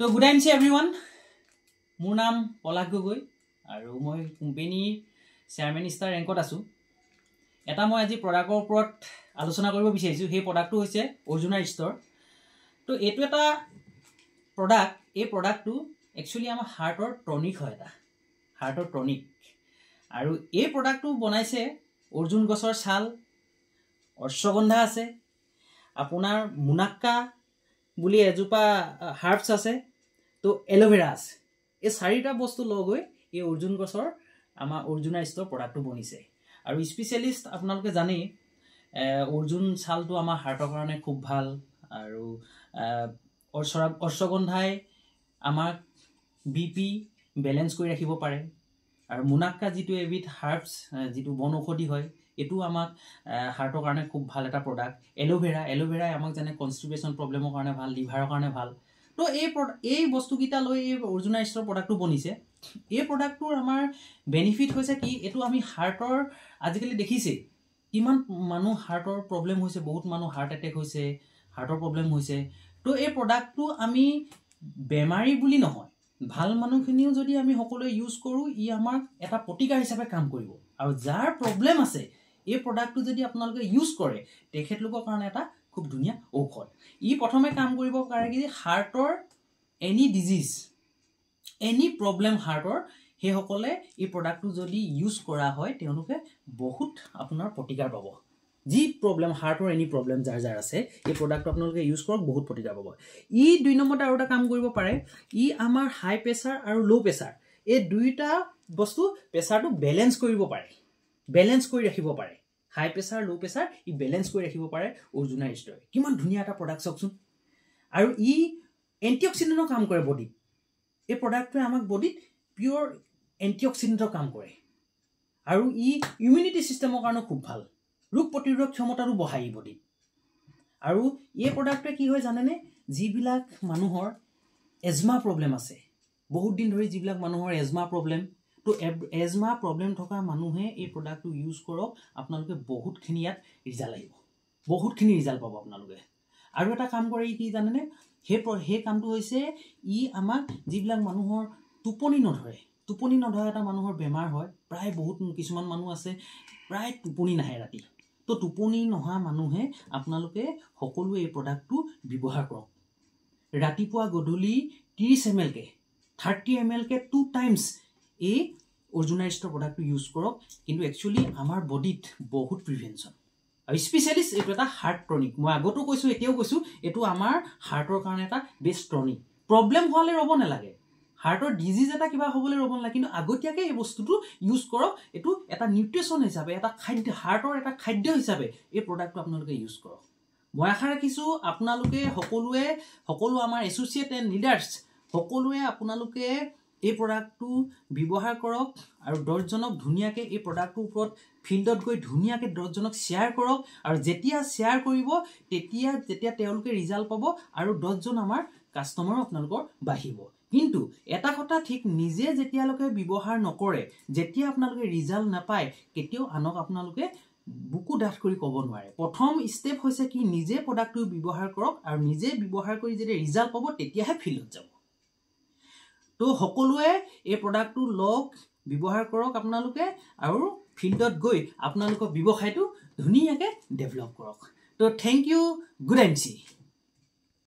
তো good আইনছি everyone মোৰ নাম পলাশ গগৈ আৰু মই কোম্পানীৰ চেয়াৰমেন ষ্টাৰ ৰেংকত আছোঁ এটা মই আজি প্ৰডাক্টৰ ওপৰত আলোচনা কৰিব বিচাৰিছোঁ সেই প্ৰডাক্টটো হৈছে অৰ্জুনাৰ ষ্টৰ তো এইটো এটা প্ৰডাক্ট এই প্ৰডাক্টটো একচুৱেলি আমাৰ হাৰ্টৰ টনিক হয় এটা হাৰ্টৰ টনিক আৰু এই প্ৰডাক্টটো বনাইছে অৰ্জুন গছৰ ছাল অশ্বগন্ধা আছে আপোনাৰ মুনাক্কা বুলি এজোপা হাৰ্বছ আছে তো এলোভেৰা আছে এই চাৰিটা বস্তু লগ হৈ এই অৰ্জুন গছৰ আমাৰ অৰ্জুনাৰ ষ্টৰ প্ৰডাক্টটো বনিছে আৰু স্পেচিয়েলিষ্ট আপোনালোকে জানেই অৰ্জুন ছালটো আমাৰ হাৰ্টৰ কাৰণে খুব ভাল আৰু অশ্বগন্ধাই আমাক বিপি বেলেঞ্চ কৰি ৰাখিব পাৰে আৰু মুনাক্কা যিটো এবিধ হাৰ্বছ যিটো বন ঔষধি হয় এটো আমাক হাৰ্টৰ কাৰণে খুব ভাল এটা প্ৰডাক্ট এলোভেৰাই আমাক জানে কনষ্টিপেশ্যন প্ৰব্লেমৰ কাৰণে ভাল লিভাৰৰ কাৰণে ভাল তো এই বস্তুকেইটা লৈ এই অৰ্জুনাৰ ষ্টৰ প্ৰডাক্টটো বনিছে এই প্ৰডাক্টটোৰ আমাৰ বেনিফিট হৈছে কি এইটো আমি হাৰ্টৰ আজিকালি দেখিছে কিমান মানুহ হাৰ্টৰ প্ৰব্লেম হৈছে বহুত মানুহ হাৰ্ট এটেক হৈছে হাৰ্টৰ প্ৰব্লেম হৈছে তো এই প্ৰডাক্টটো আমি বেমাৰী বুলি নহয় ভাল মানুহখিনিও যদি আমি সকলোৱে ইউজ কৰোঁ ই আমাক এটা প্ৰতিকাৰ হিচাপে কাম কৰিব আৰু যাৰ প্ৰব্লেম আছে এই প্ৰডাক্টটো যদি আপোনালোকে ইউজ কৰে তেখেতলোকৰ কাৰণে এটা খুব ধুনীয়া ঔষধ ই প্ৰথমে কাম কৰিব পাৰে কি হাৰ্টৰ এনি ডিজিজ এনি প্ৰব্লেম হাৰ্টৰ সেইসকলে এই প্ৰডাক্টটো যদি ইউজ কৰা হয় তেওঁলোকে বহুত আপোনাৰ প্ৰতিকাৰ পাব যি প্ৰব্লেম হাৰ্টৰ এনি প্ৰব্লেম যাৰ আছে এই প্ৰডাক্টটো আপোনালোকে ইউজ কৰক বহুত প্ৰতিকাৰ পাব ই দুই নম্বৰতে আৰু এটা কাম কৰিব পাৰে ই আমাৰ হাই প্ৰেছাৰ আৰু ল' প্ৰেছাৰ এই দুইটা বস্তু প্ৰেছাৰটো বেলেঞ্চ কৰিব পাৰে বেলেঞ্চ কৰি ৰাখিব পাৰে হাই প্ৰেছাৰ ল' প্ৰেছাৰ ই বেলেঞ্চ কৰি ৰাখিব পাৰে অৰ্জুনাৰ ষ্টৰ কিমান ধুনীয়া এটা প্ৰডাক্ট চাওকচোন আৰু ই এণ্টিঅক্সিডেণ্টৰ কাম কৰে বডিত এই প্ৰডাক্টটোৱে আমাক বডিত পিয়'ৰ এণ্টিঅক্সিডেণ্টৰ কাম কৰে আৰু ই ইমিউনিটি ছিষ্টেমৰ কাৰণে খুব ভাল ৰোগ প্ৰতিৰোধক ক্ষমতাটো বঢ়ায় ই বডিত আৰু এই প্ৰডাক্টটোৱে কি হয় জানেনে যিবিলাক মানুহৰ এজমা প্ৰব্লেম আছে বহুত দিন ধৰি যিবিলাক মানুহৰ এজমা প্ৰব্লেম তো এজমা প্ৰব্লেম থকা মানুহে এই প্ৰডাক্টটো ইউজ কৰক আপোনালোকে বহুতখিনি ইয়াত ৰিজাল্ট আহিব বহুতখিনি ৰিজাল্ট পাব আপোনালোকে আৰু এটা কাম কৰে কি জানেনে সেই কামটো হৈছে ই আমাক যিবিলাক মানুহৰ টোপনি নধৰা এটা মানুহৰ বেমাৰ হয় প্ৰায় বহুত কিছুমান মানুহ আছে প্ৰায় টোপনি নাহে ৰাতি তো টোপনি নহা মানুহে আপোনালোকে সকলোৱে এই প্ৰডাক্টটো ব্যৱহাৰ কৰক ৰাতিপুৱা গধূলি 30 ml কে 30 ml কে 2 টাইমছ এই অৰ্জুনাৰ ষ্টৰ প্ৰডাক্টটো ইউজ কৰক কিন্তু একচুৱেলি আমাৰ বডিত বহুত প্ৰিভেনশ্যন আৰু স্পেচিয়েলিষ্ট এইটো এটা হাৰ্ট টনিক মই আগতো কৈছোঁ এতিয়াও কৈছোঁ এইটো আমাৰ হাৰ্টৰ কাৰণে এটা বেষ্ট টনিক প্ৰব্লেম হোৱালে ৰ'ব নালাগে হাৰ্টৰ ডিজিজ এটা কিবা হ'বলৈ ৰ'ব নালাগে কিন্তু আগতীয়াকৈ এই বস্তুটো ইউজ কৰক এইটো এটা নিউট্ৰিশ্যন হিচাপে এটা খাদ্য হাৰ্টৰ এটা খাদ্য হিচাপে এই প্ৰডাক্টটো আপোনালোকে ইউজ কৰক মই আশা ৰাখিছোঁ আপোনালোকে সকলো আমাৰ এছ'চিয়েট এণ্ড লিডাৰ্ছ সকলোৱে আপোনালোকে এই প্ৰডাক্টটো ব্যৱহাৰ কৰক আৰু 10জনক ধুনীয়াকৈ এই প্ৰডাক্টটোৰ ওপৰত ফিল্ডত গৈ ধুনীয়াকৈ 10জনক শ্বেয়াৰ কৰক আৰু যেতিয়া শ্বেয়াৰ কৰিব তেতিয়া তেওঁলোকে ৰিজাল্ট পাব আৰু 10জন আমাৰ কাষ্টমাৰো আপোনালোকৰ বাঢ়িব কিন্তু এটা কথা ঠিক নিজে যেতিয়ালৈকে ব্যৱহাৰ নকৰে যেতিয়া আপোনালোকে ৰিজাল্ট নাপায় কেতিয়াও আনক আপোনালোকে বুকু ডাঠ কৰি ক'ব নোৱাৰে প্ৰথম ষ্টেপ হৈছে কি নিজে প্ৰডাক্টটো ব্যৱহাৰ কৰক আৰু নিজে ব্যৱহাৰ কৰি যেতিয়া ৰিজাল্ট পাব তেতিয়াহে ফিল্ডত যাব তো সকলোৱে এই প্ৰডাক্টটো ব্যৱহাৰ কৰক আপোনালোকে আৰু ফিল্ডত গৈ আপোনালোকৰ ব্যৱসায়টো ধুনীয়াকৈ ডেভেলপ কৰক তো thank you good and C